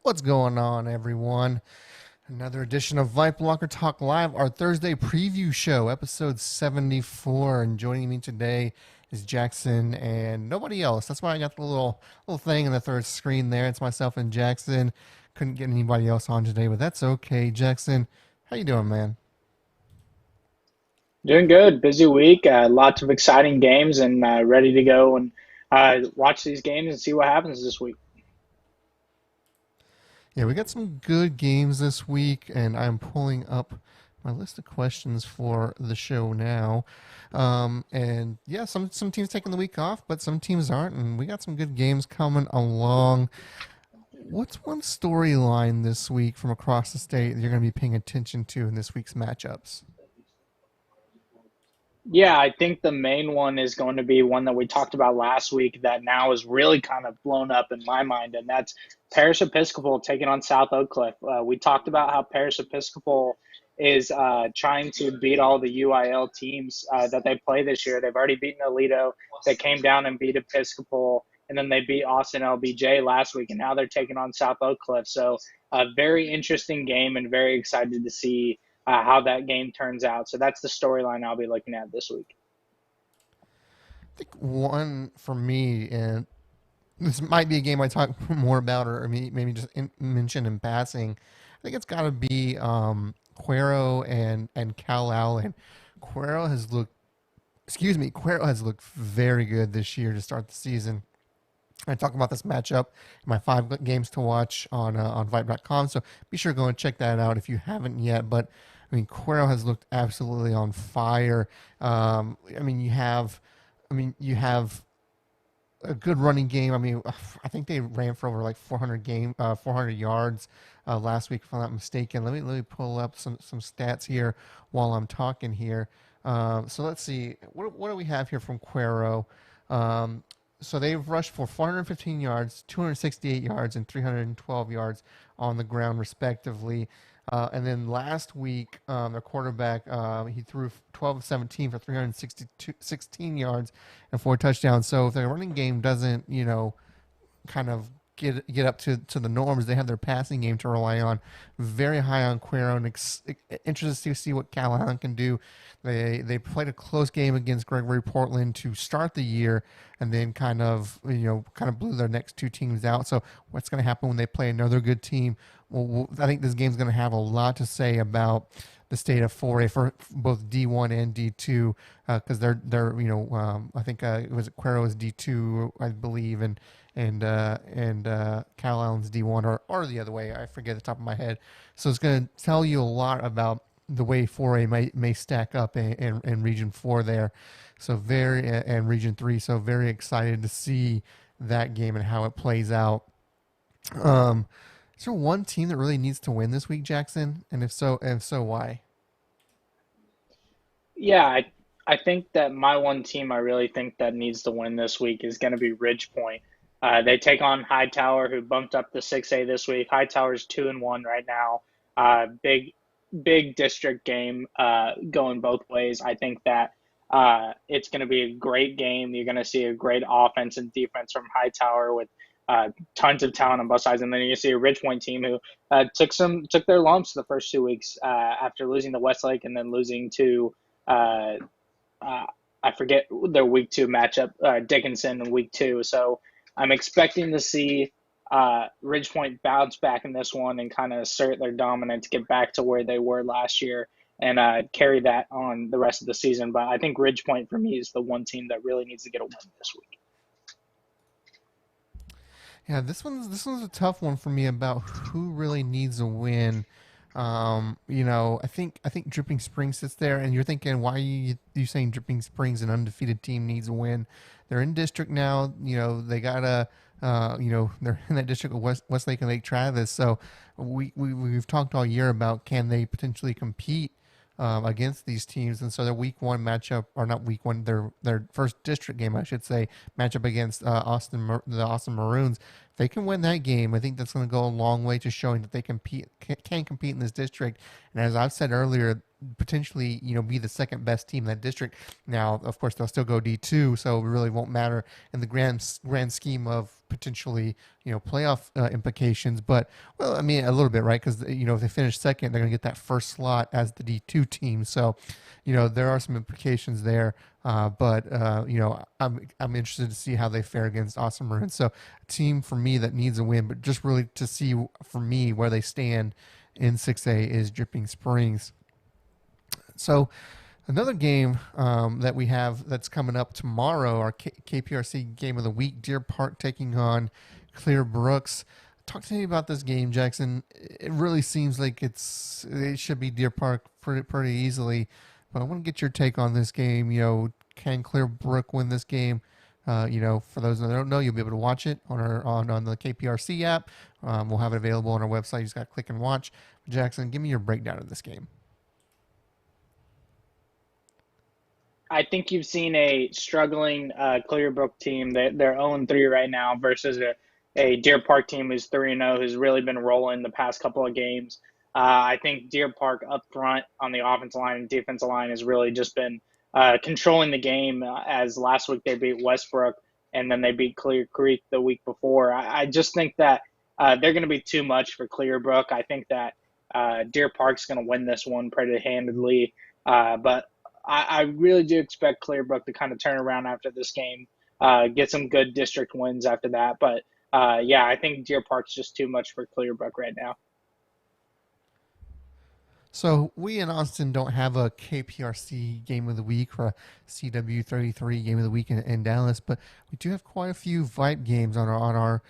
What's going on, everyone? Another edition of VYPE Locker Talk Live, our Thursday preview show, episode 74. And joining me today is Jackson and nobody else. That's why I got the little thing in the third screen there. It's myself and Jackson. Couldn't get anybody else on today, but that's okay. Jackson, how you doing, man? Doing good. Busy week. Lots of exciting games and ready to go and watch these games and see what happens this week. Yeah, we got some good games this week, and I'm pulling up my list of questions for the show now. And yeah, some teams taking the week off, but some teams aren't, and we got some good games coming along. What's one storyline this week from across the state that you're going to be paying attention to in this week's matchups? Yeah, I think the main one is going to be one that we talked about last week that now is really kind of blown up in my mind, and that's Parish Episcopal taking on South Oak Cliff. We talked about how Parish Episcopal is trying to beat all the UIL teams that they play this year. They've already beaten Alito. They came down and beat Episcopal, and then they beat Austin LBJ last week, and now they're taking on South Oak Cliff. So a very interesting game, and very excited to see how that game turns out. So that's the storyline I'll be looking at this week. I think one for me, and this might be a game I talk more about, or maybe just mention in passing. I think it's got to be Cuero and Cal Allen. Cuero has looked, Cuero has looked very good this year to start the season. I talk about this matchup in my five games to watch on Vibe.com. So be sure to go and check that out if you haven't yet. But I mean, Cuero has looked absolutely on fire. You have a good running game. I mean, I think they ran for over like 400 yards last week, if I'm not mistaken. Let me pull up some stats here while I'm talking here. So let's see, what do we have here from Cuero? Um, so they've rushed for 415 yards, 268 yards, and 312 yards on the ground, respectively. And then last week, their quarterback, he threw 12 of 17 for 16 yards and four touchdowns. So if their running game doesn't, kind of get up to the norms, they have their passing game to rely on. Very high on Cuero, and interested to see what Callahan can do. They played a close game against Gregory Portland to start the year, and then kind of blew their next two teams out. So what's going to happen when they play another good team? Well, I think this game's going to have a lot to say about the state of 4A for both D1 and D2 because I think it was Cuero is D2, I believe, and Cal Allen's D1 or the other way. I forget the top of my head. So it's going to tell you a lot about the way 4A may stack up in Region 4 there. So and Region 3. So very excited to see that game and how it plays out. Um, is there one team that really needs to win this week, Jackson? And if so, why? Yeah, I think that my one team I really think that needs to win this week is going to be Ridge Point. They take on Hightower, who bumped up to 6A this week. Hightower's 2-1 right now. Big district game going both ways. I think that it's going to be a great game. You're going to see a great offense and defense from Hightower with tons of talent on both sides, and then you see a Ridgepoint team who took their lumps the first 2 weeks after losing to Westlake and then losing to uh, uh, I forget their week 2 matchup, Dickinson in week 2. So I'm expecting to see Ridgepoint bounce back in this one and kind of assert their dominance, get back to where they were last year, and carry that on the rest of the season. But I think Ridgepoint for me is the one team that really needs to get a win this week. Yeah, this one's a tough one for me about who really needs a win. I think Dripping Springs sits there, and you're thinking, why are you saying Dripping Springs, an undefeated team, needs a win? They're in district now. They gotta, they're in that district of Westlake and Lake Travis. So we've talked all year about can they potentially compete against these teams, and so their week one matchup, or not week one, their first district game, I should say, matchup against the Austin Maroons. If they can win that game, I think that's going to go a long way to showing that they can compete in this district. And as I've said earlier, potentially, be the second best team in that district. Now, of course, they'll still go D2, so it really won't matter in the grand scheme of potentially, playoff implications. But, well, I mean, a little bit, right? Because, if they finish second, they're going to get that first slot as the D2 team. So, there are some implications there. But I'm interested to see how they fare against Awesome Maroon. So, a team for me that needs a win, but just really to see for me where they stand in 6A is Dripping Springs. So, another game that we have that's coming up tomorrow, our KPRC game of the week, Deer Park taking on Clear Brooks. Talk to me about this game, Jackson. It really seems like it should be Deer Park pretty easily, but I want to get your take on this game. Can Clear Brook win this game? For those that don't know, you'll be able to watch it on the KPRC app. We'll have it available on our website. You just got to click and watch. Jackson, give me your breakdown of this game. I think you've seen a struggling Clearbrook team. They're 0-3 right now versus a Deer Park team who's 3-0, who's really been rolling the past couple of games. I think Deer Park up front on the offensive line and defensive line has really just been controlling the game, as last week they beat Westbrook and then they beat Clear Creek the week before. I just think that they're going to be too much for Clearbrook. I think that Deer Park's going to win this one pretty handedly. But I really do expect Clearbrook to kind of turn around after this game, get some good district wins after that. But yeah, I think Deer Park's just too much for Clearbrook right now. So we in Austin don't have a KPRC game of the week or a CW33 game of the week in Dallas, but we do have quite a few VYPE games on our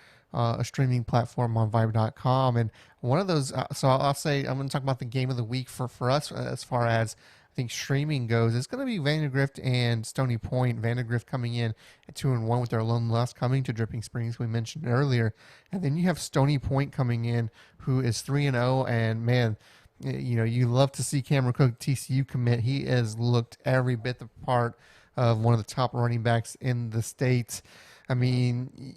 streaming platform on VYPE.com. And one of those, so I'll say I'm going to talk about the game of the week for us as far as I think streaming goes. It's going to be Vandergrift and Stony Point. Vandergrift coming in at 2-1 with their lone loss coming to Dripping Springs, we mentioned earlier, and then you have Stony Point coming in, who is 3-0, and man, you love to see Cameron Cook, TCU commit. He has looked every bit the part of one of the top running backs in the state. I mean,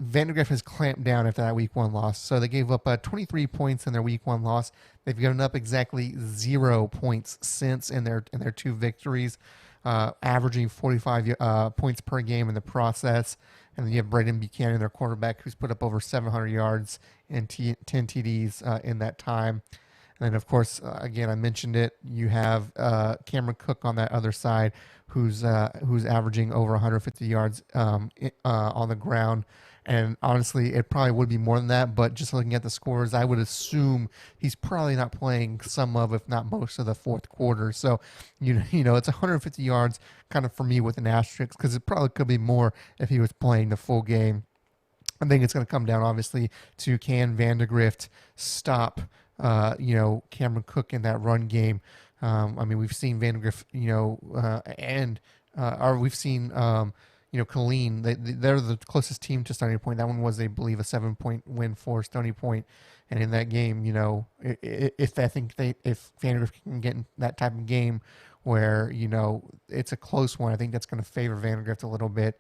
Vandergrift has clamped down after that week 1 loss. So they gave up 23 points in their week 1 loss. They've given up exactly 0 points since in their 2 victories, averaging 45 points per game in the process. And then you have Braden Buchanan, their quarterback, who's put up over 700 yards and 10 TDs in that time. And then, of course, again, I mentioned it. You have Cameron Cook on that other side, who's averaging over 150 yards on the ground. And honestly, it probably would be more than that. But just looking at the scores, I would assume he's probably not playing some of, if not most of, the fourth quarter. So, it's 150 yards, kind of for me with an asterisk, because it probably could be more if he was playing the full game. I think it's going to come down, obviously, to can Vandegrift stop Cameron Cook in that run game. I mean, we've seen Vandegrift, or we've seen, Colleen. They're the closest team to Stony Point. That one was, I believe, a 7-point win for Stony Point. And in that game, if Vandegrift can get in that type of game where, it's a close one, I think that's going to favor Vandegrift a little bit.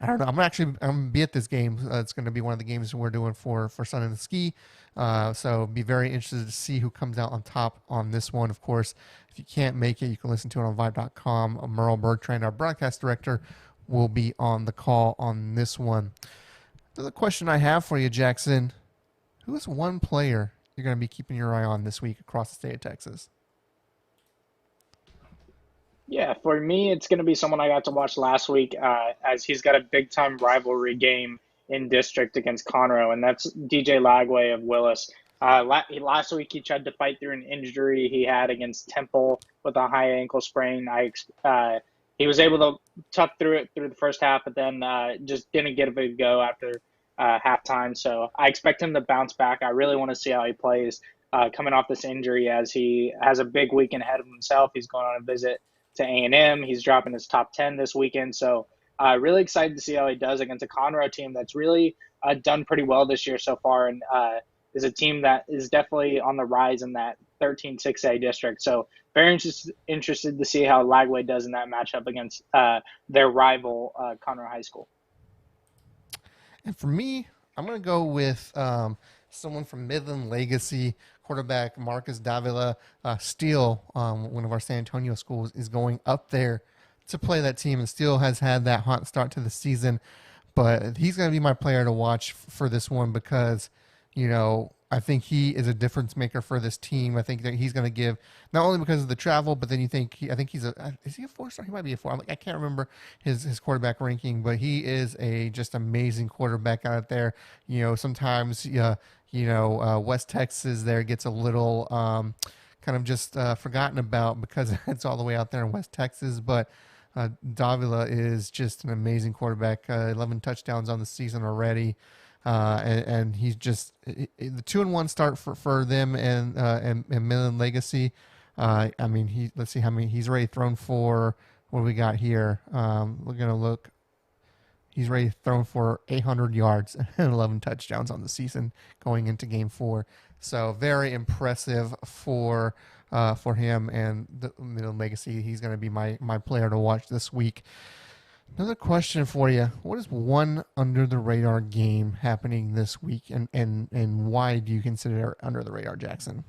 I don't know. I'm going to be at this game. It's going to be one of the games we're doing for Sun and the Ski. So be very interested to see who comes out on top on this one. Of course, if you can't make it, you can listen to it on VYPE.com. Merle Bertrand, our broadcast director, will be on the call on this one. Another question I have for you, Jackson. Who is one player you're going to be keeping your eye on this week across the state of Texas? Yeah, for me, it's going to be someone I got to watch last week, as he's got a big time rivalry game in district against Conroe, and that's DJ Lagway of Willis. Last week, he tried to fight through an injury he had against Temple with a high ankle sprain. He was able to tough through it through the first half, but then just didn't get a big go after halftime. So I expect him to bounce back. I really want to see how he plays coming off this injury, as he has a big weekend ahead of himself. He's going on a visit to A&M. He's dropping his top 10 this weekend. So really excited to see how he does against a Conroe team that's really done pretty well this year so far, and is a team that is definitely on the rise in that 13-6A district. So very interested to see how Lagway does in that matchup against their rival, Conroe High School. And for me, I'm going to go with someone from Midland Legacy, quarterback Marcus Davila, Steele, one of our San Antonio schools, is going up there to play that team. And Steele has had that hot start to the season, but he's going to be my player to watch for this one because, I think he is a difference maker for this team. I think that he's going to give not only because of the travel, but then I think he's is he a 4-star? He might be a 4. I can't remember his quarterback ranking, but he is a just amazing quarterback out there. Sometimes, West Texas there gets a little kind of just forgotten about because it's all the way out there in West Texas, but Davila is just an amazing quarterback. 11 touchdowns on the season already, and he's just the 2-1 start for them and Midland Legacy. Let's see how many he's already thrown for. What do we got here? We're gonna look. He's already thrown for 800 yards and 11 touchdowns on the season going into Game 4. So very impressive for him and the Middle Legacy. He's going to be my player to watch this week. Another question for you: what is one under the radar game happening this week, and why do you consider it under the radar, Jackson?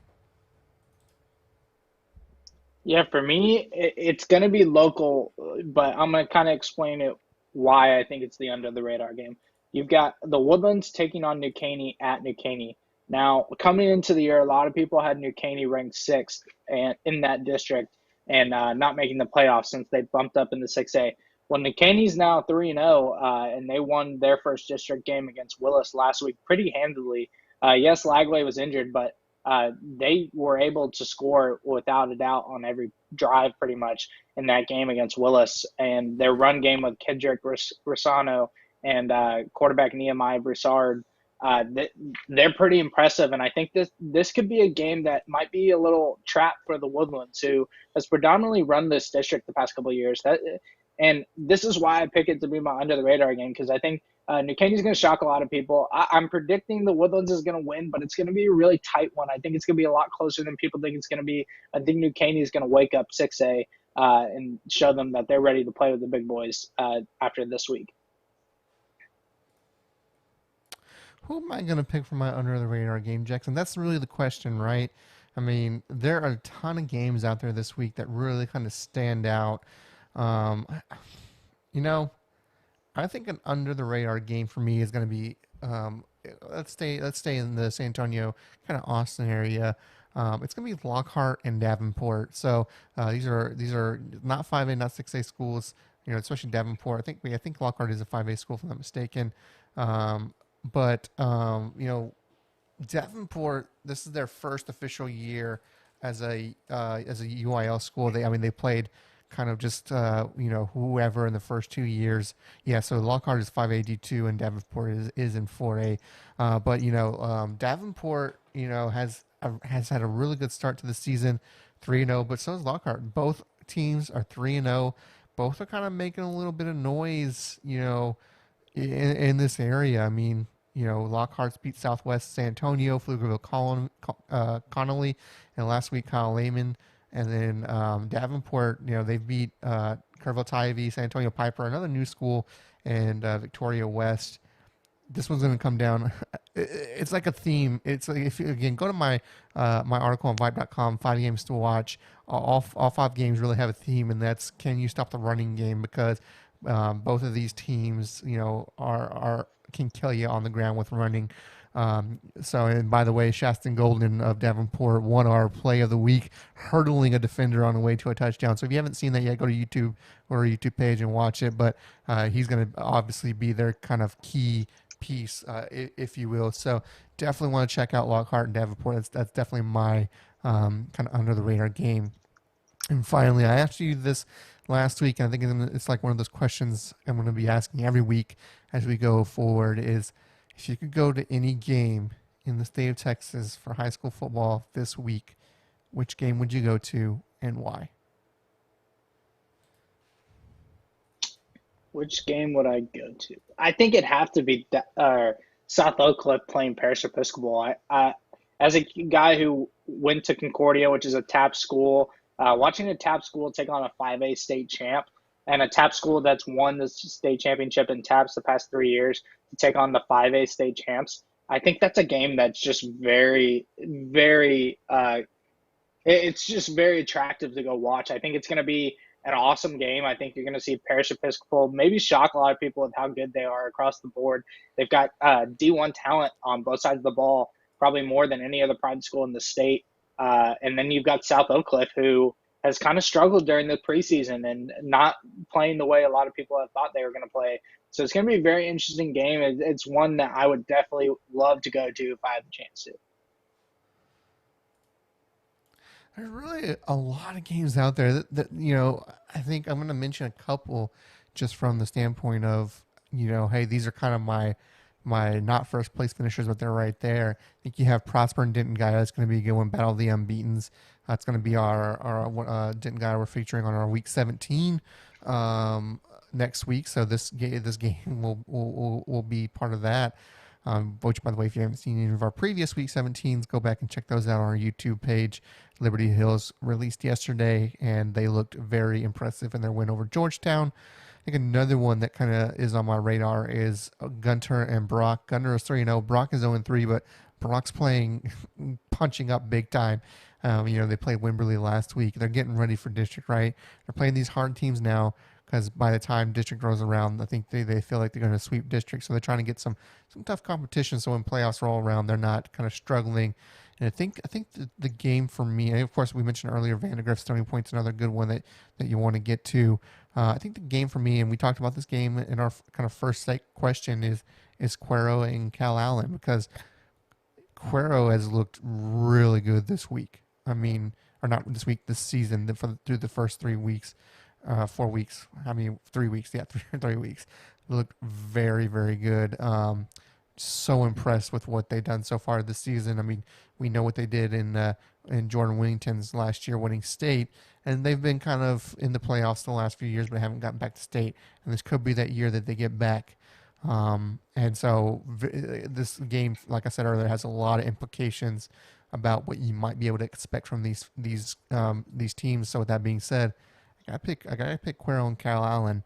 Yeah, for me, it's going to be local, but I'm going to kind of explain it why I think it's the under the radar game. You've got the Woodlands taking on New Caney at New Caney. Now, coming into the year, a lot of people had New Caney ranked sixth and in that district and not making the playoffs since they bumped up in the 6A. Well, New Caney's now 3-0, and they won their first district game against Willis last week pretty handily. Yes, Lagway was injured, but they were able to score without a doubt on every drive pretty much in that game against Willis. And their run game with Kendrick Rosano and quarterback Nehemiah Broussard, they're pretty impressive. And I think this could be a game that might be a little trap for the Woodlands, who has predominantly run this district the past couple of years. And this is why I pick it to be my under the radar game, because I think New Caney's going to shock a lot of people. I'm predicting the Woodlands is going to win, but it's going to be a really tight one. I think it's going to be a lot closer than people think it's going to be. I think New Caney is going to wake up 6A and show them that they're ready to play with the big boys after this week. Who am I going to pick for my under the radar game, Jackson? That's really the question, right? I mean, there are a ton of games out there this week that really kind of stand out. Um, you know, I think an under the radar game for me is going to be let's stay in the San Antonio kind of Austin area. It's going to be Lockhart and Davenport. So these are not 5A, not 6A schools. Especially Davenport. I think Lockhart is a 5A school if I'm not mistaken. But Davenport, this is their first official year as a UIL school. They played kind of just whoever in the first 2 years. Yeah, so Lockhart is 5A D2 and Davenport is in 4A. Davenport has had a really good start to the season, 3-0, but so is Lockhart. Both teams are 3-0. Both are kind of making a little bit of noise, in this area. Lockhart's beat Southwest San Antonio, Pflugerville Connolly, and last week Kyle Lehman. And then Davenport, they've beat Kerrville Tyvee, San Antonio Piper, another new school, and Victoria West. This one's going to come down. It's like a theme. It's like, if you, again, go to my my article on VYPE.com, 5 games to watch. All 5 games really have a theme, and that's, can you stop the running game? Because both of these teams, are can kill you on the ground with running. And by the way, Shaston Golden of Davenport won our play of the week, hurdling a defender on the way to a touchdown. So if you haven't seen that yet, go to YouTube or our YouTube page and watch it. But he's going to obviously be their kind of key piece, if you will. So definitely want to check out Lockhart and Davenport. That's definitely my kind of under the radar game. And finally, I asked you this last week, and I think it's like one of those questions I'm going to be asking every week as we go forward is, if you could go to any game in the state of Texas for high school football this week, which game would you go to and why? Which game would I go to? I think it'd have to be South Oak Cliff playing Parish Episcopal. As a guy who went to Concordia, which is a TAP school, watching a TAP school take on a 5A state champ and a TAP school that's won the state championship in TAPs the past 3 years to take on the 5A state champs, I think that's a game that's just very, very it's just very attractive to go watch. I think it's going to be an awesome game. I think you're going to see Parish Episcopal maybe shock a lot of people with how good they are across the board. They've got D1 talent on both sides of the ball, probably more than any other private school in the state. And then you've got South Oak Cliff, who has kind of struggled during the preseason and not playing the way a lot of people have thought they were going to play. So it's going to be a very interesting game. It's one that I would definitely love to go to if I had the chance to. There's really a lot of games out there that I think I'm going to mention a couple just from the standpoint of, hey, these are kind of my not first place finishers, but they're right there. I think you have Prosper and Denton Guy. That's going to be a good one. Battle of the Unbeatens. That's going to be our Denton Guy we're featuring on our week 17 next week. So this game will be part of that. Which, by the way, if you haven't seen any of our previous Week 17s, go back and check those out on our YouTube page. Liberty Hills released yesterday, and they looked very impressive in their win over Georgetown. I think another one that kind of is on my radar is Gunter and Brock. Gunter is 3-0. Brock is 0-3, but Brock's playing, punching up big time. They played Wimberley last week. They're getting ready for district, right? They're playing these hard teams now because by the time district rolls around, I think they feel like they're going to sweep district. So they're trying to get some tough competition. So when playoffs roll around, they're not kind of struggling. And I think the game for me, and of course we mentioned earlier, Vandergrift Stony Point's another good one that you want to get to. I think the game for me, and we talked about this game in our kind of first question, is Cuero and Cal Allen, because Cuero has looked really good this week. I mean, or not this week, this season, through the first 3 weeks. 4 weeks. I mean, 3 weeks. Yeah, 3 weeks. Looked very, very good. So impressed with what they've done so far this season. I mean, we know what they did in Jordan Winnington's last year winning state, and they've been kind of in the playoffs the last few years, but haven't gotten back to state. And this could be that year that they get back. And so this game, like I said earlier, has a lot of implications about what you might be able to expect from these teams. So with that being said, I gotta pick Cuero and Cal Allen.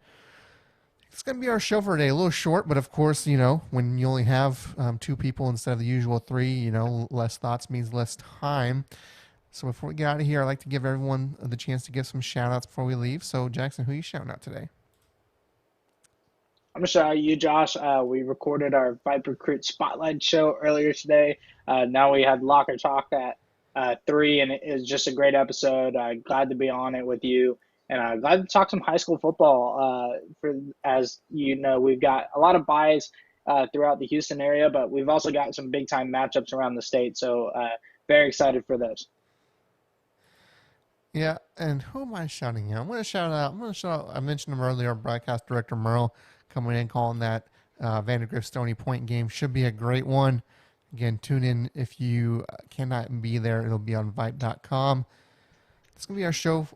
It's gonna be our show for today. A little short, but of course, when you only have 2 people instead of the usual 3, less thoughts means less time. So before we get out of here, I'd like to give everyone the chance to give some shout outs before we leave. So Jackson, who are you shouting out today? I'm gonna shout out you, Josh. We recorded our VYPE Recruit Spotlight show earlier today. Now we had Locker Talk at 3, and it was just a great episode. Glad to be on it with you. And glad to talk some high school football. As you know, we've got a lot of buys throughout the Houston area, but we've also got some big time matchups around the state. So very excited for those. Yeah, and who am I shouting out? I'm going to shout out. I mentioned him earlier. Our broadcast director Merle coming in, calling that Vandergrift Stony Point game. Should be a great one. Again, tune in if you cannot be there. It'll be on VYPE.com. It's going to be our show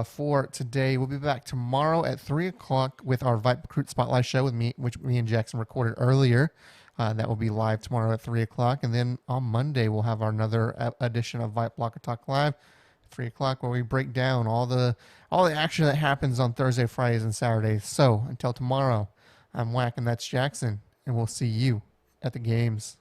for today. We'll be back tomorrow at 3 o'clock with our VYPE Recruit Spotlight show with me, which me and Jackson recorded earlier. That will be live tomorrow at 3 o'clock. And then on Monday, we'll have another edition of VYPE Locker Talk Live at 3 o'clock, where we break down all the action that happens on Thursday, Fridays, and Saturdays. So until tomorrow, I'm Whack, and that's Jackson, and we'll see you at the games.